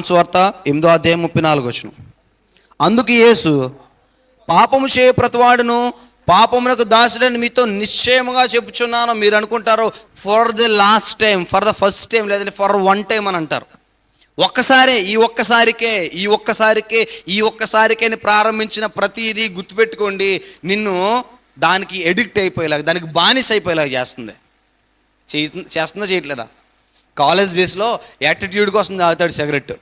సువార్త 8:34. అందుకు యేసు, పాపము చేయ ప్రతివాడును పాపమునకు దాసుడని మీతో నిశ్చయముగా చెప్పుచున్నాను. మీరు అనుకుంటారు for the last time, for the first time, లేదంటే ఫర్ వన్ టైం అని అంటారు. ఒక్కసారే, ఈ ఒక్కసారికే ప్రారంభించిన ప్రతిదీ గుర్తుపెట్టుకోండి, నిన్ను దానికి ఎడిక్ట్ అయిపోయేలాగా, దానికి బానిస అయిపోయేలాగా చేస్తుంది. చేస్తుందా చేయట్లేదా? కాలేజ్ డేస్లో యాటిట్యూడ్ కోసం తాగుతాడు సిగరెట్.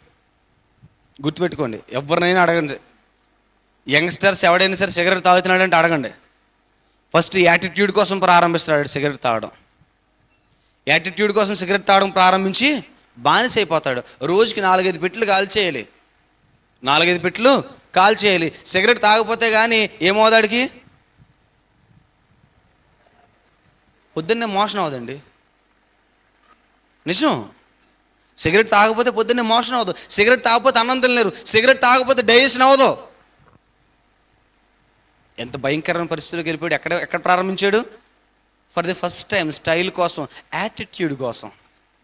గుర్తుపెట్టుకోండి, ఎవరినైనా అడగండి, యంగ్స్టర్స్ ఎవడైనా సరే సిగరెట్ తాగుతున్నాడంటే అడగండి. ఫస్ట్ యాటిట్యూడ్ కోసం ప్రారంభిస్తాడు సిగరెట్ తాగడం. యాటిట్యూడ్ కోసం సిగరెట్ తాగడం ప్రారంభించి బానిస అయిపోతాడు. రోజుకి 4-5 పెట్లు కాల్చేయాలి, 4-5 పెట్లు కాల్చేయాలి. సిగరెట్ తాగకపోతే కానీ ఏమవుదాడికి? పొద్దున్నే మోషన్ అవదండి, నిజం. సిగరెట్ తాగకపోతే పొద్దున్నే మోషన్ అవ్వదు, సిగరెట్ తాగకపోతే అన్నం తినలేరు, సిగరెట్ తాగకపోతే డైజెషన్ అవ్వదు. ఎంత భయంకరమైన పరిస్థితులకు వెళ్ళిపోయాడు. ఎక్కడ ప్రారంభించాడు? For the first time, style కోసం, యాటిట్యూడ్ కోసం.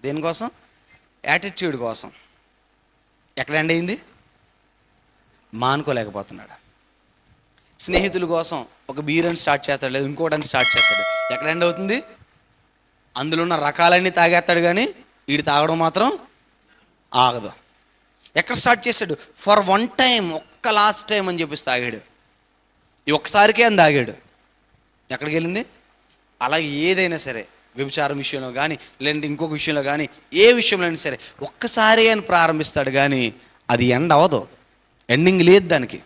దేనికోసం? యాటిట్యూడ్ కోసం. ఎక్కడ ఎండ్ అయింది? మానుకోలేకపోతున్నాడు. స్నేహితుల కోసం ఒక బీరని స్టార్ట్ చేస్తాడు, లేదా ఇంకోటని స్టార్ట్ చేస్తాడు. ఎక్కడ ఎండ్ అవుతుంది? అందులో ఉన్న రకాలన్నీ తాగేస్తాడు, కానీ వీడు తాగడం మాత్రం ఆగదు. ఎక్కడ స్టార్ట్ చేశాడు? ఫర్ వన్ టైం, ఒక్క లాస్ట్ టైం అని చెప్పేసి తాగాడు. ఈ ఒక్కసారికే అని తాగాడు. ఎక్కడికి వెళ్ళింది? అలాగే ఏదైనా సరే, వ్యభిచారం విషయంలో కానీ, లేదంటే ఇంకొక విషయంలో కానీ, ఏ విషయంలో అయినా సరే ఒక్కసారి అని ప్రారంభిస్తాడు, కానీ అది ఎండ్ అవ్వదు, ఎండింగ్ లేదు దానికి.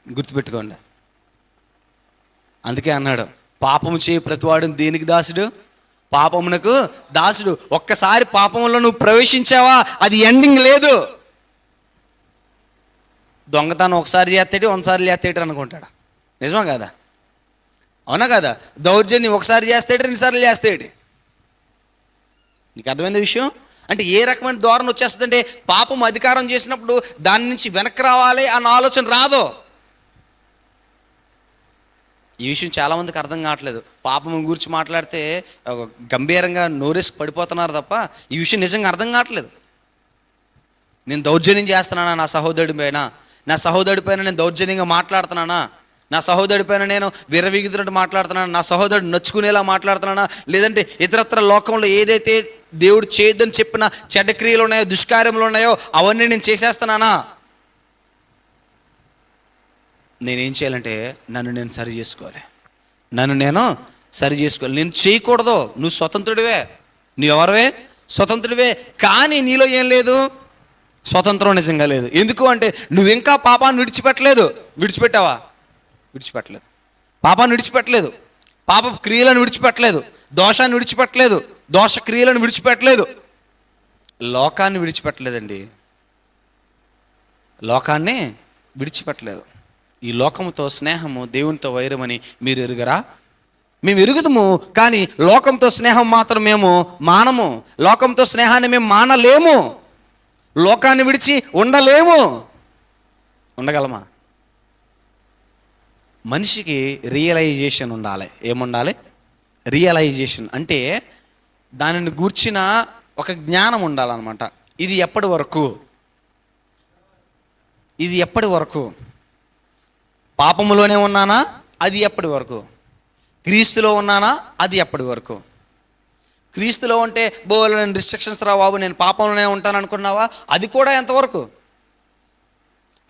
గుర్తుపెట్టుకోండి. అందుకే అన్నాడు, పాపము చేయి ప్రతివాడు దేనికి దాసుడు? పాపమునకు దాసుడు. ఒక్కసారి పాపంలో నువ్వు ప్రవేశించావా, అది ఎండింగ్ లేదు. దొంగతనం ఒకసారి చేస్తాడు, 100 సార్లు చేస్తాడు అనుకుంటాడు. నిజమా కదా? అవునా కదా? దౌర్జన్యం ఒకసారి చేస్తాడు, 2 సార్లు చేస్తాడు. నీకు అర్థమైంది విషయం? అంటే ఏ రకమైన ధోరణి వచ్చేస్తుందంటే, పాపం అధికారం చేసినప్పుడు దాని నుంచి వెనక్కి రావాలి అన్న ఆలోచన రాదు. ఈ విషయం చాలామందికి అర్థం కావట్లేదు. పాపం గురించి మాట్లాడితే గంభీరంగా నోరేసి పడిపోతున్నారు తప్ప ఈ విషయం నిజంగా అర్థం కావట్లేదు. నేను దౌర్జన్యం చేస్తున్నానా నా సహోదరుడి పైన నేను దౌర్జన్యంగా మాట్లాడుతున్నానా? నా సహోదరుడి పైన నేను విర్రవీగుతున్నట్టు మాట్లాడుతున్నానా? నా సహోదరుడు నచ్చుకునేలా మాట్లాడుతున్నానా? లేదంటే ఇతరత్ర లోకంలో ఏదైతే దేవుడు చేయొద్దని చెప్పిన చెడ్డ క్రియలు ఉన్నాయో, దుష్కార్యములు ఉన్నాయో అవన్నీ నేను చేసేస్తున్నానా? నేనేం చేయాలంటే నన్ను నేను సరి చేసుకోవాలి. నేను చేయకూడదు. నువ్వు స్వతంత్రుడివే, నువ్వు ఎవరివే? స్వతంత్రుడివే. కానీ నీలో ఏం లేదు? స్వతంత్రం నిజంగా లేదు. ఎందుకు అంటే నువ్వు ఇంకా పాపాన్ని విడిచిపెట్టావా? విడిచిపెట్టలేదు. పాపాన్ని విడిచిపెట్టలేదు, పాప క్రియలను విడిచిపెట్టలేదు, దోషాన్ని విడిచిపెట్టలేదు, దోష క్రియలను విడిచిపెట్టలేదు, లోకాన్ని విడిచిపెట్టలేదండి. లోకాన్ని విడిచిపెట్టలేదు. ఈ లోకంతో స్నేహము దేవునితో వైరమని మీరు ఎరుగరా? మేము ఎరుగుదము, కానీ లోకంతో స్నేహం మాత్రం మేము మానము. లోకంతో స్నేహాన్ని మేము మానలేము. లోకాన్ని విడిచి ఉండలేము. ఉండగలమా? మనిషికి రియలైజేషన్ ఉండాలి. ఏముండాలి? రియలైజేషన్ అంటే దానిని గూర్చిన ఒక జ్ఞానం ఉండాలన్నమాట. ఇది ఎప్పటి వరకు? పాపములోనే ఉన్నానా? అది ఎప్పటి వరకు? క్రీస్తులో ఉన్నానా? అది ఎప్పటి వరకు? క్రీస్తులో ఉంటే నేను రిస్ట్రిక్షన్స్ రా బాబు, నేను పాపంలోనే ఉంటాను అనుకున్నావా? అది కూడా ఎంతవరకు?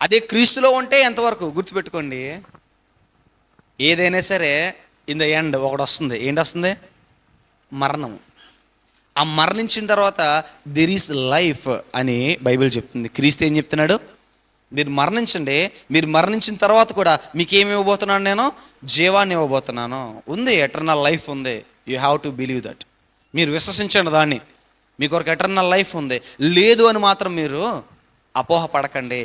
అదే క్రీస్తులో ఉంటే ఎంతవరకు? గుర్తుపెట్టుకోండి, ఏదైనా సరే ఇన్ ద ఎండ్ ఒకటి వస్తుంది. ఏంటి వస్తుంది? మరణం. ఆ మరణించిన తర్వాత దెర్ ఈస్ లైఫ్ అని బైబిల్ చెప్తుంది. క్రీస్తు ఏం చెప్తున్నాడు? మీరు మరణించండి, మీరు మరణించిన తర్వాత కూడా మీకేమి ఇవ్వబోతున్నాను? నేను జీవాన్ని ఇవ్వబోతున్నాను. ఉంది, ఎటర్నల్ లైఫ్ ఉంది. You have to believe that. మీరు విశ్వసించండి దాన్ని. మీకు ఒక ఎటర్నల్ లైఫ్ ఉంది. లేదు అని మాత్రం మీరు అపోహ పడకండి.